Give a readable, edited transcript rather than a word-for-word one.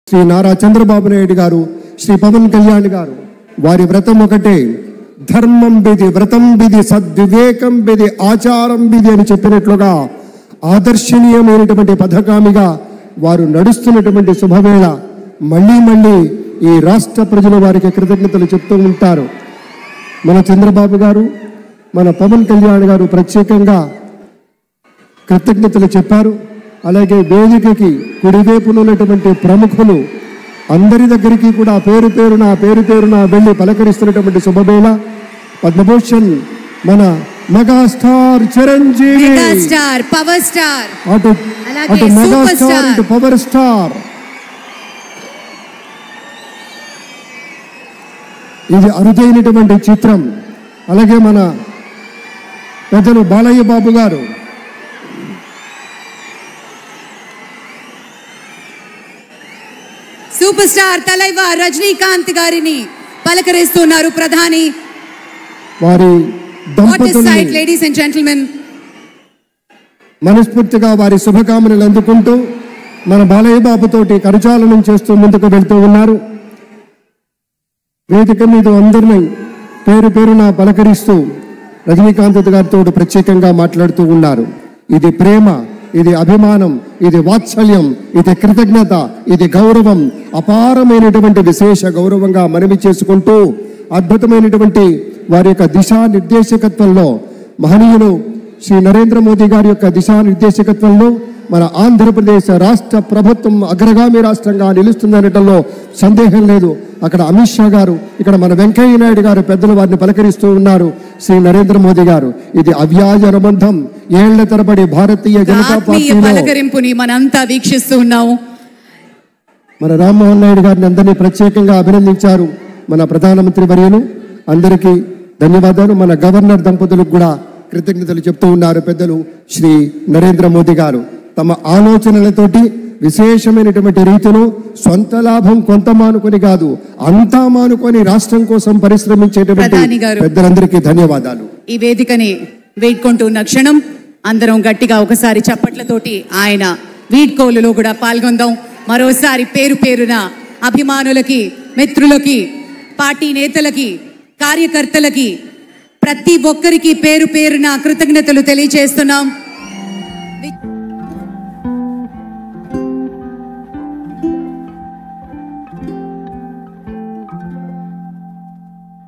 శ్రీ నారా చంద్రబాబు నాయుడు గారు, శ్రీ పవన్ కళ్యాణ్ గారు, వారి వ్రతం ఒకటే, ధర్మం బిది, వ్రతం బిది, సద్వివేకం బిది, ఆచారం బిది అని చెప్పినట్లుగా ఆదర్శనీయమైనటువంటి పథకామిగా వారు నడుస్తున్నటువంటి శుభవేళ మళ్ళీ మళ్ళీ ఈ రాష్ట్ర ప్రజలు వారికి కృతజ్ఞతలు చెప్తూ ఉంటారు. మన చంద్రబాబు గారు, మన పవన్ కళ్యాణ్ గారు ప్రత్యేకంగా కృతజ్ఞతలు చెప్పారు. అలాగే వేదికకి కుడివైపున ఉన్నటువంటి ప్రముఖులు అందరి దగ్గరికి కూడా పేరు పేరున వెళ్ళి పలకరిస్తున్నటువంటి శుభవేళ. పద్మభూషణ్ మన megastar Chiranjeevi, megastar power star, అటు మెగాస్టార్ ఇటు పవర్ స్టార్. ఇది అరుదైనటువంటి చిత్రం. అలాగే మన పెద్దలు బాలయ్య బాబు గారు, సూపర్ స్టార్ తలైవర్ రజనీకాంత్ గారిని పలకరిస్తున్నారు ప్రధాని. వారి దంపతుల్ని లేడీస్ అండ్ జెంటిల్మెన్ మనస్ఫూర్తిగా వారి శుభకామనలు అందుకుంటూ మన బాలయ్య బాబుతోటి కరచాలనం చేస్తూ ముందుకు వెళ్తూ ఉన్నారు. వేదిక మీద అందరినీ పేరున పలకరిస్తూ రజనీకాంత్ గారితో ప్రత్యేకంగా మాట్లాడుతూ ఉన్నారు. ఇది ప్రేమ, ఇది అభిమానం, ఇది వాత్సల్యం, ఇది కృతజ్ఞత, ఇది గౌరవం, అపారమైనటువంటి విశేష గౌరవంగా మనవి చేసుకుంటూ అద్భుతమైనటువంటి వారి యొక్క దిశానిర్దేశకత్వంలో, మహనీయులు శ్రీ నరేంద్ర మోదీ గారి యొక్క దిశానిర్దేశకత్వంలో మన ఆంధ్రప్రదేశ్ రాష్ట్ర ప్రభుత్వం అగ్రగామి రాష్ట్రంగా నిలుస్తుందనటంలో సందేహం లేదు. అక్కడ అమిత్ షా గారు, ఇక్కడ మన వెంకయ్య నాయుడు గారు పెద్దలు వారిని పలకరిస్తూ ఉన్నారు. శ్రీ నరేంద్ర మోదీ గారు, ఇది అవ్యాజ అనుబంధం. ఏళ్ల తరబడి భారతీయ జనతా పార్టీ పలకరింపుని మనంతా వీక్షిస్తూ ఉన్నాము. మన రామ్మోహన్ నాయుడు గారిని అందరినీ ప్రత్యేకంగా అభినందించారు మన ప్రధానమంత్రి వర్యులు. అందరికీ ధన్యవాదాలు. మన గవర్నర్ దంపతులకు కూడా కృతజ్ఞతలు చెప్తూ ఉన్నారు పెద్దలు శ్రీ నరేంద్ర మోదీ గారు. తమ ఆలోచనలతోటి విశేషమైనటువంటి రీతిలో సొంత లాభం కొంత మానుకొని కాదు, అంతా మానుకొని రాష్ట్రం కోసం పరిశ్రమించేటువంటి పెద్దలందరికీ ధన్యవాదాలు. ఈ వేదికని వేడుకుంటున్న క్షణం అందరం గట్టిగా ఒకసారి చప్పట్లతోటి ఆయన వీడ్కోలులో కూడా పాల్గొందాం. మరోసారి పేరున అభిమానులకి, మిత్రులకి, పార్టీ నేతలకి, కార్యకర్తలకి, ప్రతి ఒక్కరికి పేరున కృతజ్ఞతలు తెలియజేస్తున్నాం.